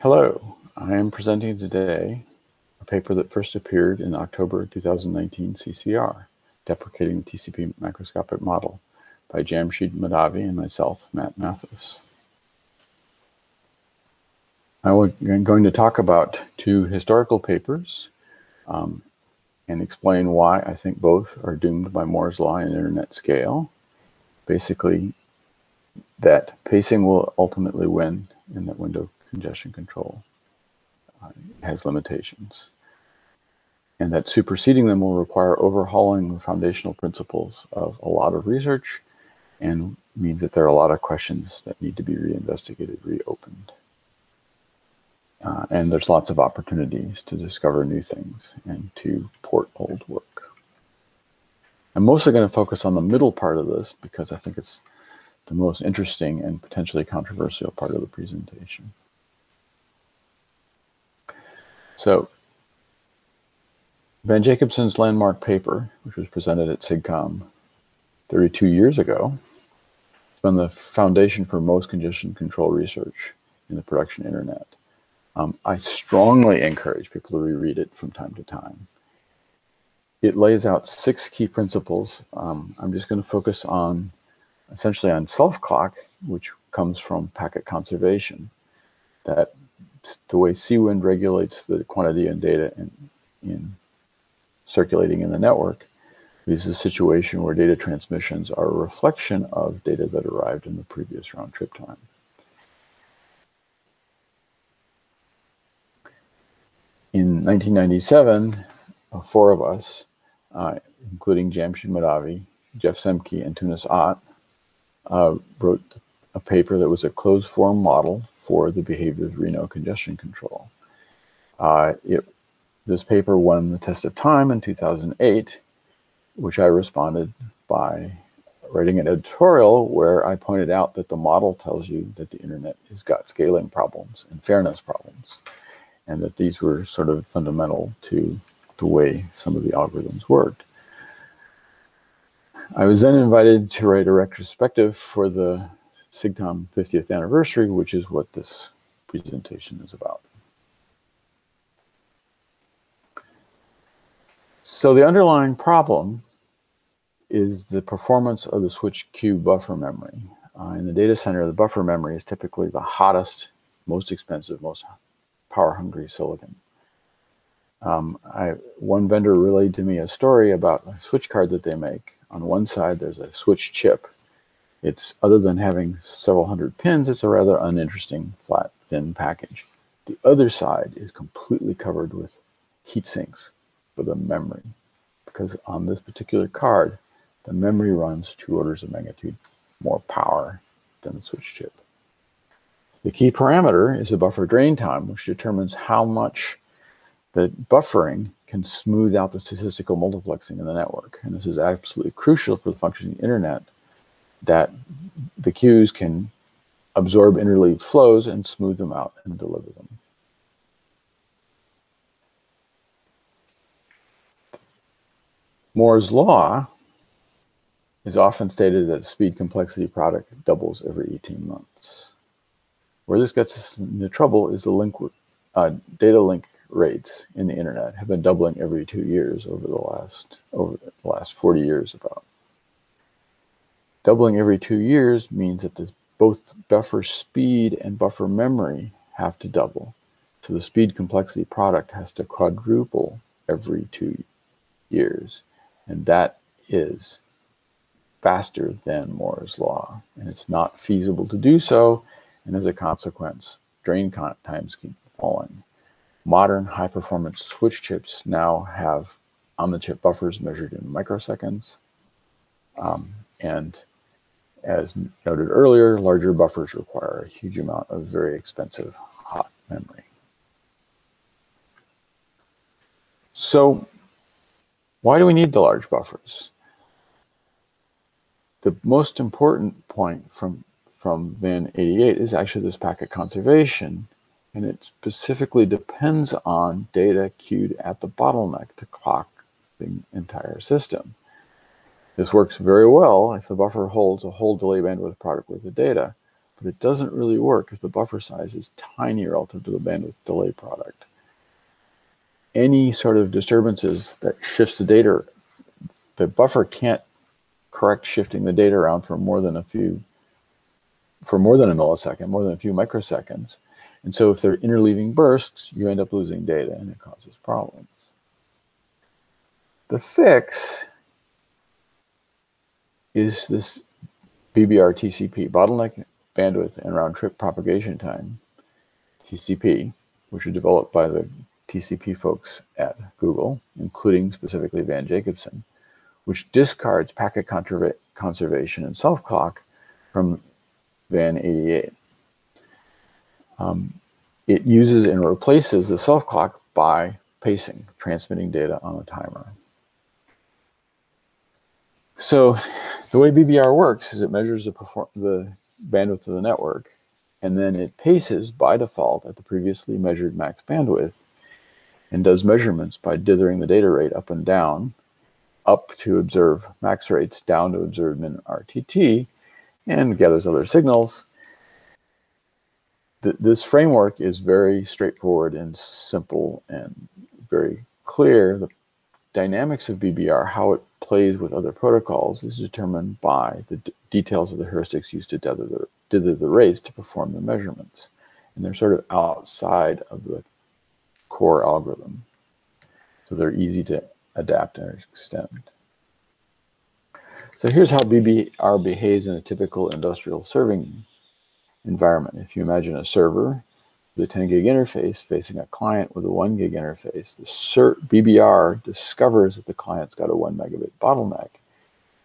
Hello, I am presenting today a paper that first appeared in October 2019 CCR, Deprecating the TCP Macroscopic Model by Jamshid Madhavi and myself, Matt Mathis. I'm going to talk about two historical papers and explain why I think both are doomed by Moore's law and internet scale. Basically, that pacing will ultimately win in that window congestion control has limitations, and that superseding them will require overhauling the foundational principles of a lot of research and means that there are a lot of questions that need to be reinvestigated, reopened. And there's lots of opportunities to discover new things and to port old work. I'm mostly going to focus on the middle part of this because I think it's the most interesting and potentially controversial part of the presentation. So, Van Jacobson's landmark paper, which was presented at SIGCOMM 32 years ago, has been the foundation for most congestion control research in the production internet. I strongly encourage people to reread it from time to time. It lays out 6 key principles. I'm just going to focus on essentially on self-clock, which comes from packet conservation, that the way Seawind regulates the quantity of data in circulating in the network is a situation where data transmissions are a reflection of data that arrived in the previous round trip time. In 1997, 4 of us, including Jamshid Madhavi, Jeff Semke, and Tunis Ott, wrote a paper that was a closed-form model for the behavior of Reno congestion control. This paper won the test of time in 2008, which I responded by writing an editorial where I pointed out that the model tells you that the internet has got scaling problems and fairness problems, and that these were sort of fundamental to the way some of the algorithms worked. I was then invited to write a retrospective for the SIGCOMM 50th anniversary, which is what this presentation is about. So the underlying problem is the performance of the switch queue buffer memory. In the data center, the buffer memory is typically the hottest, most expensive, most power-hungry silicon. One vendor relayed to me a story about a switch card that they make. On one side, there's a switch chip. It's, other than having several hundred pins, it's a rather uninteresting, flat, thin package. The other side is completely covered with heat sinks for the memory, because on this particular card, the memory runs 2 orders of magnitude more power than the switch chip. The key parameter is the buffer drain time, which determines how much the buffering can smooth out the statistical multiplexing in the network. And this is absolutely crucial for the functioning internet, that the queues can absorb interleaved flows and smooth them out and deliver them. Moore's law is often stated that the speed complexity product doubles every 18 months. Where this gets us into trouble is the data link rates in the internet have been doubling every 2 years over the last 40 years about. Doubling every 2 years means that both buffer speed and buffer memory have to double. So the speed complexity product has to quadruple every 2 years. And that is faster than Moore's law. And it's not feasible to do so. And as a consequence, drain times keep falling. Modern high-performance switch chips now have on-the-chip buffers measured in microseconds. And as noted earlier, larger buffers require a huge amount of very expensive hot memory. So why do we need the large buffers? The most important point from Van 88 is actually this packet conservation, and it specifically depends on data queued at the bottleneck to clock the entire system. This works very well if the buffer holds a whole delay bandwidth product worth of data, but it doesn't really work if the buffer size is tiny relative to the bandwidth delay product. Any sort of disturbances that shifts the data, the buffer can't correct shifting the data around for more than a millisecond, more than a few microseconds. And so if they're interleaving bursts, you end up losing data and it causes problems. The fix is this BBR TCP, bottleneck bandwidth and round trip propagation time, TCP, which was developed by the TCP folks at Google, including specifically Van Jacobson, which discards packet conservation and self-clock from Van 88. It uses and replaces the self-clock by pacing, transmitting data on a timer. So the way BBR works is it measures the bandwidth of the network, and then it paces by default at the previously measured max bandwidth and does measurements by dithering the data rate up and down, up to observe max rates, down to observe min RTT, and gathers other signals. This framework is very straightforward and simple and very clear. The dynamics of BBR, how it plays with other protocols, is determined by the details of the heuristics used to dither the rates to perform the measurements. And they're sort of outside of the core algorithm. So they're easy to adapt and extend. So here's how BBR behaves in a typical industrial serving environment. If you imagine a server with a 10 gig interface facing a client with a 1 gig interface, the BBR discovers that the client's got a 1 megabit bottleneck,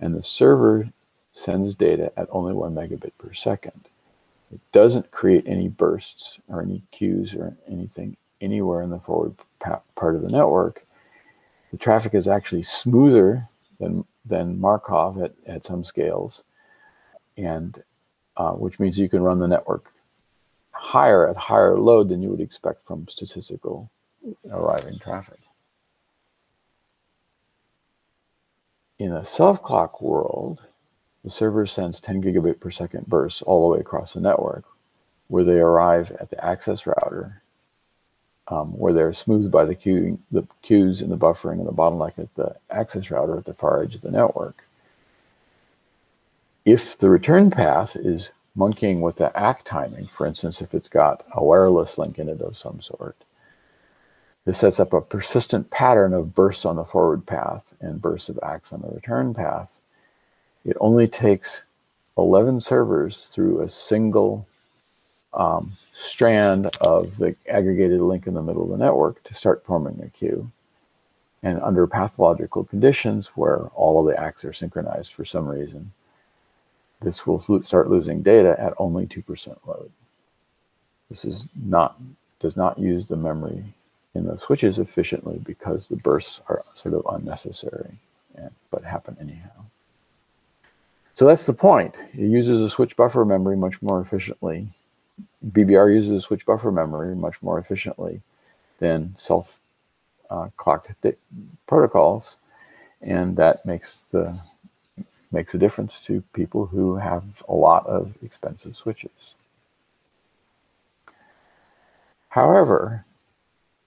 and the server sends data at only 1 megabit per second. It doesn't create any bursts or any queues or anything anywhere in the forward part of the network. The traffic is actually smoother than Markov at some scales, and which means you can run the network at higher load than you would expect from statistical arriving traffic. In a self-clock world, the server sends 10 gigabit per second bursts all the way across the network, where they arrive at the access router, where they're smoothed by the queues and the buffering and the bottleneck at the access router at the far edge of the network. If the return path is monkeying with the ACK timing, for instance, if it's got a wireless link in it of some sort, this sets up a persistent pattern of bursts on the forward path and bursts of ACKs on the return path. It only takes 11 servers through a single strand of the aggregated link in the middle of the network to start forming a queue. And under pathological conditions where all of the ACKs are synchronized for some reason, this will start losing data at only 2% load. This does not use the memory in the switches efficiently because the bursts are sort of unnecessary, but happen anyhow. So that's the point. It uses a switch buffer memory much more efficiently. BBR uses a switch buffer memory much more efficiently than self-clocked protocols, and that makes a difference to people who have a lot of expensive switches. However,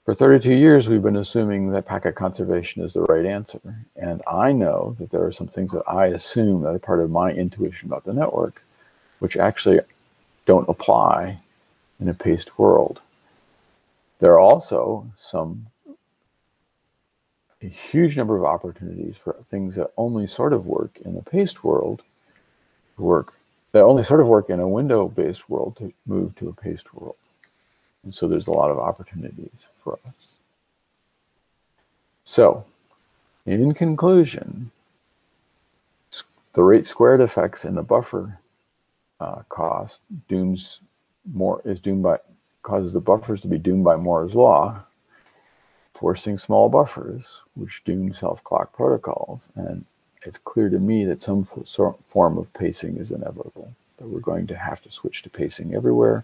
for 32 years, we've been assuming that packet conservation is the right answer. And I know that there are some things that I assume that are part of my intuition about the network, which actually don't apply in a paced world. There are also a huge number of opportunities for things that only sort of work in a paced world that only sort of work in a window-based world to move to a paced world. And so there's a lot of opportunities for us. So, in conclusion, the rate squared effects and the buffer cost causes the buffers to be doomed by Moore's law, forcing small buffers, which doom self-clock protocols. And it's clear to me that some form of pacing is inevitable, that we're going to have to switch to pacing everywhere.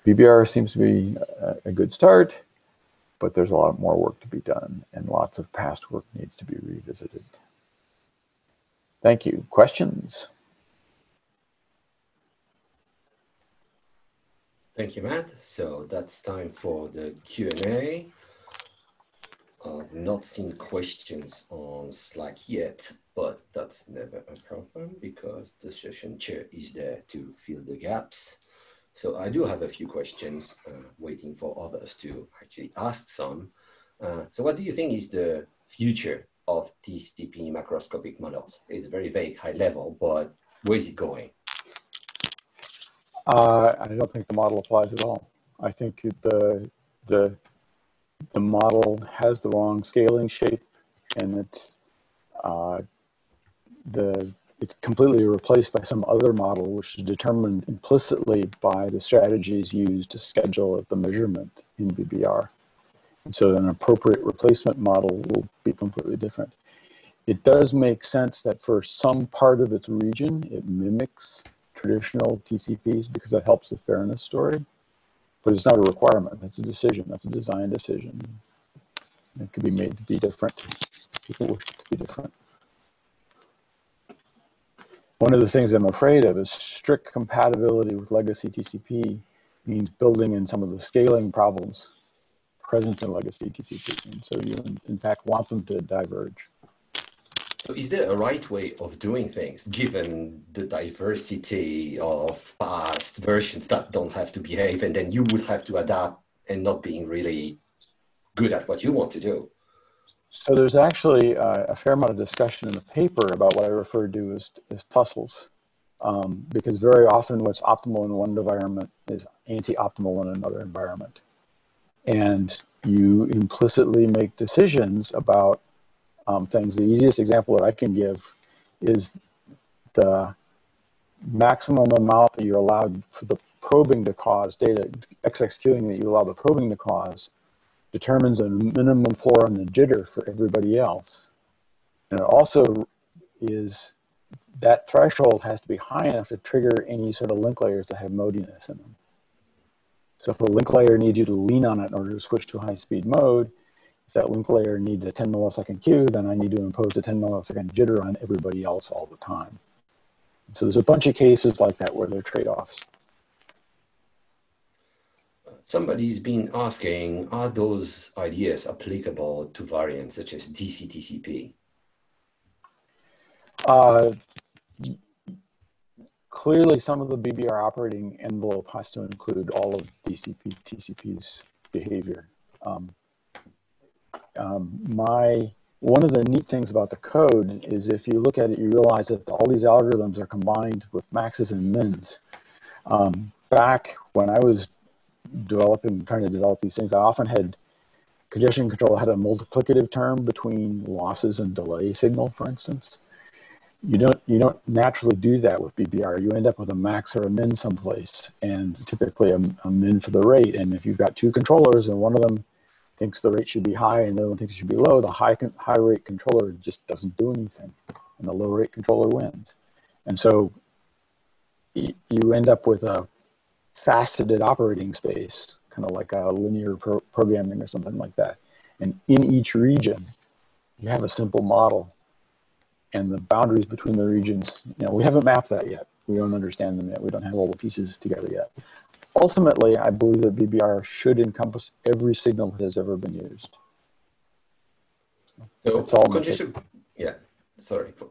BBR seems to be a good start, but there's a lot more work to be done, and lots of past work needs to be revisited. Thank you. Questions? Thank you, Matt. So that's time for the Q&A. I've not seen questions on Slack yet, but that's never a problem because the session chair is there to fill the gaps. So I do have a few questions waiting for others to actually ask some. So what do you think is the future of TCP macroscopic models? It's very vague, high level, but where is it going? I don't think the model applies at all. I think the model has the wrong scaling shape, and uh, it's completely replaced by some other model, which is determined implicitly by the strategies used to schedule the measurement in BBR. And so an appropriate replacement model will be completely different. It does make sense that for some part of its region, it mimics traditional TCPs because that helps the fairness story. But it's not a requirement. That's a decision. That's a design decision. It could be made to be different. People wish it to be different. One of the things I'm afraid of is strict compatibility with legacy TCP means building in some of the scaling problems present in legacy TCP. And so you, in fact, want them to diverge. So is there a right way of doing things given the diversity of past versions that don't have to behave and then you would have to adapt and not being really good at what you want to do? So there's actually a fair amount of discussion in the paper about what I refer to as tussles, because very often what's optimal in one environment is anti-optimal in another environment. And you implicitly make decisions about things. The easiest example that I can give is the maximum amount that you're allowed for the probing to cause data, XX queuing that you allow the probing to cause determines a minimum floor on the jitter for everybody else. And it also is that threshold has to be high enough to trigger any sort of link layers that have modiness in them. So if a link layer needs you to lean on it in order to switch to high-speed mode, if that link layer needs a 10 millisecond queue, then I need to impose a 10 millisecond jitter on everybody else all the time. So there's a bunch of cases like that where they're trade-offs. Somebody's been asking, are those ideas applicable to variants such as DC-TCP? Clearly, some of the BBR operating envelope has to include all of TCP's behavior. One of the neat things about the code is if you look at it, you realize that all these algorithms are combined with maxes and mins. Back when I was trying to develop these things, I often had congestion control had a multiplicative term between losses and delay signal, for instance. You don't naturally do that with BBR. You end up with a max or a min someplace, and typically a min for the rate. And if you've got two controllers and one of them thinks the rate should be high and the other one thinks it should be low, the high rate controller just doesn't do anything, and the low rate controller wins. And so you end up with a faceted operating space, kind of like a linear programming or something like that. And in each region, you have a simple model. And the boundaries between the regions, we haven't mapped that yet. We don't understand them yet. We don't have all the pieces together yet. Ultimately, I believe that BBR should encompass every signal that has ever been used. So for congestion,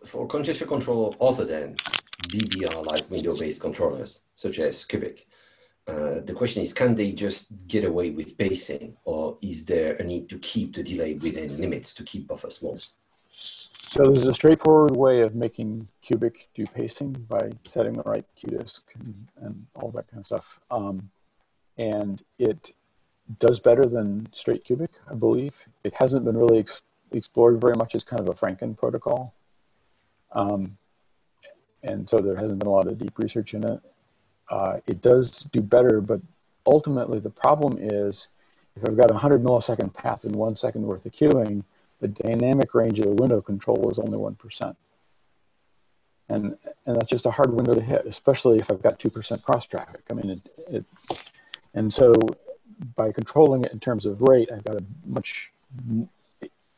for congestion control other than BBR like window-based controllers, such as Cubic, the question is, can they just get away with pacing, or is there a need to keep the delay within limits to keep buffer small? So there's a straightforward way of making Cubic do pacing by setting the right QDisc and all that kind of stuff. And it does better than straight Cubic, I believe. It hasn't been really explored very much as kind of a Franken protocol. And so there hasn't been a lot of deep research in it. It does do better, but ultimately the problem is if I've got a 100 millisecond path and 1 second worth of queuing, the dynamic range of the window control is only 1%. And that's just a hard window to hit, especially if I've got 2% cross traffic. I mean, and so by controlling it in terms of rate, I've got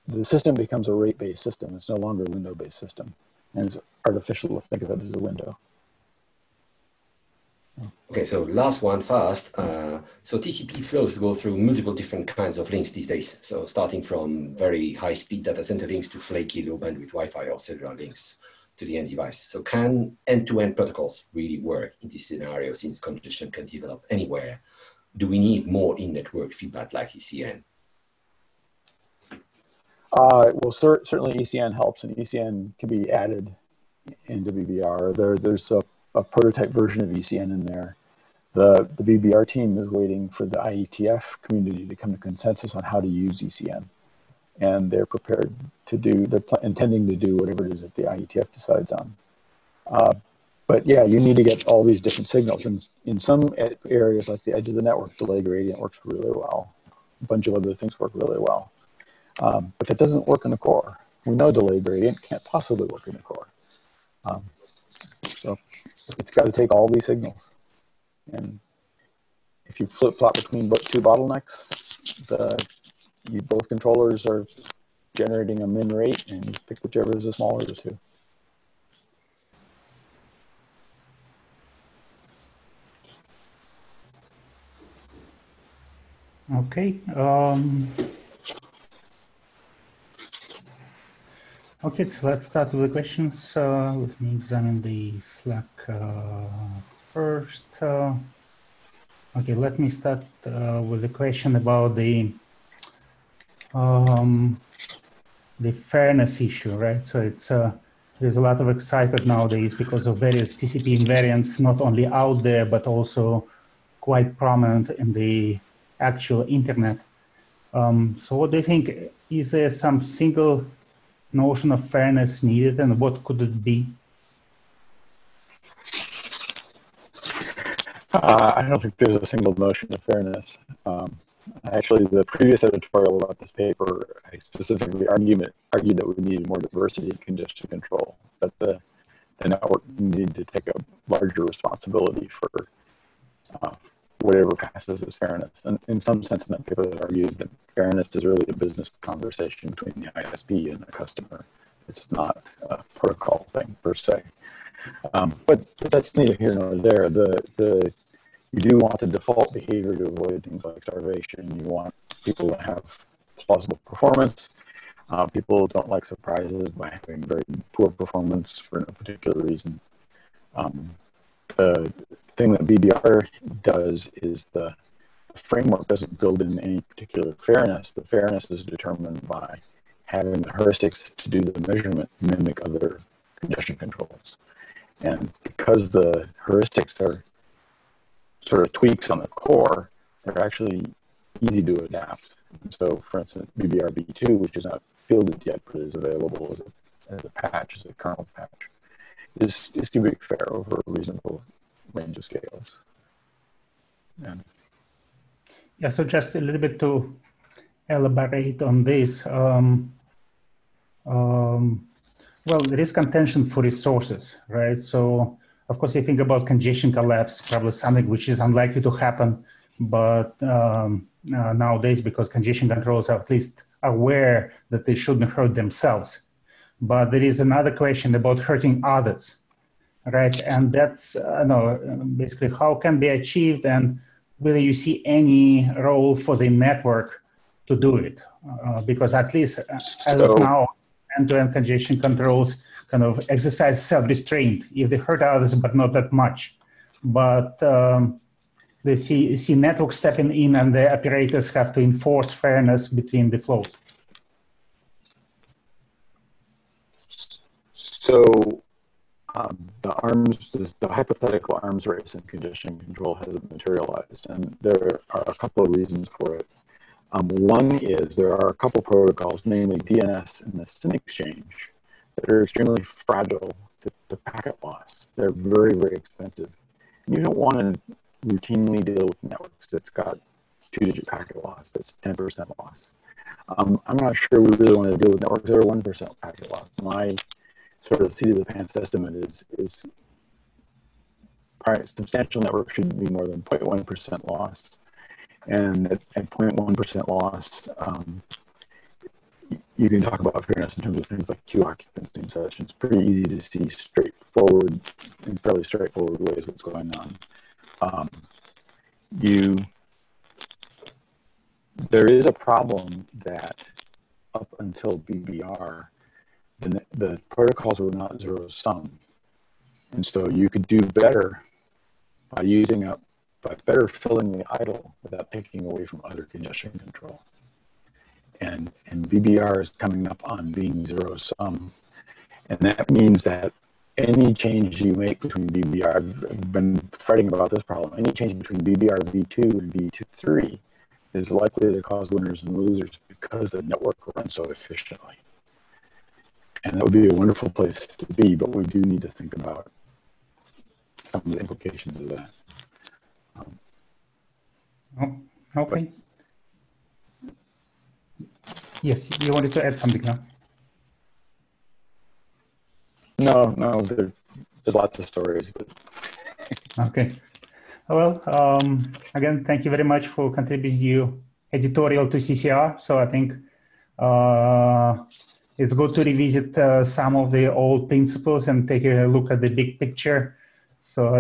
the system becomes a rate-based system. It's no longer a window-based system. And it's artificial to think of it as a window. Okay, so last one fast. So TCP flows go through multiple different kinds of links these days. So starting from very high-speed data center links to flaky low-bandwidth Wi-Fi or cellular links to the end device. So can end-to-end protocols really work in this scenario since congestion can develop anywhere? Do we need more in-network feedback like ECN? Well, certainly ECN helps, and ECN can be added into BBR. There's a prototype version of ECN in there. The BBR team is waiting for the IETF community to come to consensus on how to use ECN, and they're prepared to do. They're intending to do whatever it is that the IETF decides on. But yeah, you need to get all these different signals, and in some areas, like the edge of the network, delay gradient works really well. A bunch of other things work really well, but that doesn't work in the core. We know delay gradient can't possibly work in the core. So it's got to take all these signals. And if you flip-flop between two bottlenecks, both controllers are generating a min rate, and you pick whichever is the smaller of the two. Okay. Okay, so let's start with the questions. Let me examine the Slack first. Okay, let me start with the question about the fairness issue, right? So it's there's a lot of excitement nowadays because of various TCP invariants, not only out there but also quite prominent in the actual internet. So what do you think? Is there some single notion of fairness needed, and what could it be? I don't think there's a single notion of fairness. Actually, the previous editorial about this paper, I specifically argued that we needed more diversity in congestion control, that the network needed to take a larger responsibility for whatever passes as fairness. And in some sense, in that paper, they argued that fairness is really a business conversation between the ISP and the customer. It's not a protocol thing per se. But that's neither here nor there. You do want the default behavior to avoid things like starvation. You want people to have plausible performance. People don't like surprises by having very poor performance for no particular reason. The thing that BBR does is the framework doesn't build in any particular fairness. The fairness is determined by having the heuristics to do the measurement mimic other congestion controls. And because the heuristics are sort of tweaks on the core, they're actually easy to adapt. And so, for instance, BBR B2, which is not fielded yet but is available as a patch, as a kernel patch, is cubic fair over a reasonable range of scales. And yeah, so just a little bit to elaborate on this. Well, there is contention for resources, right? So, of course, you think about congestion collapse, probably something which is unlikely to happen, but nowadays, because congestion controllers are at least aware that they shouldn't hurt themselves. But there is another question about hurting others, right? And that's basically how can be achieved, and whether you see any role for the network to do it, because at least as of now, end-to-end congestion controls kind of exercise self-restraint if they hurt others, but not that much. But they see network stepping in, and the operators have to enforce fairness between the flows. So the hypothetical arms race in congestion control hasn't materialized, and there are a couple of reasons for it. One is there are a couple protocols, namely DNS and the SYN exchange, that are extremely fragile to packet loss. They're very, very expensive. And you don't want to routinely deal with networks that's got 2-digit packet loss, that's 10% loss. I'm not sure we really want to deal with networks that are 1% packet loss. My sort of seat of the pants estimate is substantial networks shouldn't be more than 0.1% loss. And at 0.1% loss, you can talk about fairness in terms of things like queue occupancy and such. It's pretty easy to see straightforward, in fairly straightforward ways what's going on. There is a problem that up until BBR, the protocols were not zero sum. And so you could do better by better filling the idle without taking away from other congestion control. And BBR is coming up on being zero sum. And that means that any change you make between BBR, I've been fighting about this problem, any change between BBR v2 and v3 is likely to cause winners and losers because the network runs so efficiently. And that would be a wonderful place to be, but we do need to think about some of the implications of that. Okay. Yes, you wanted to add something now? No, there's lots of stories. But okay. Well, again, thank you very much for contributing your editorial to CCR. So I think it's good to revisit some of the old principles and take a look at the big picture. So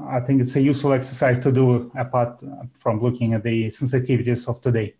I think it's a useful exercise to do apart from looking at the sensitivities of today.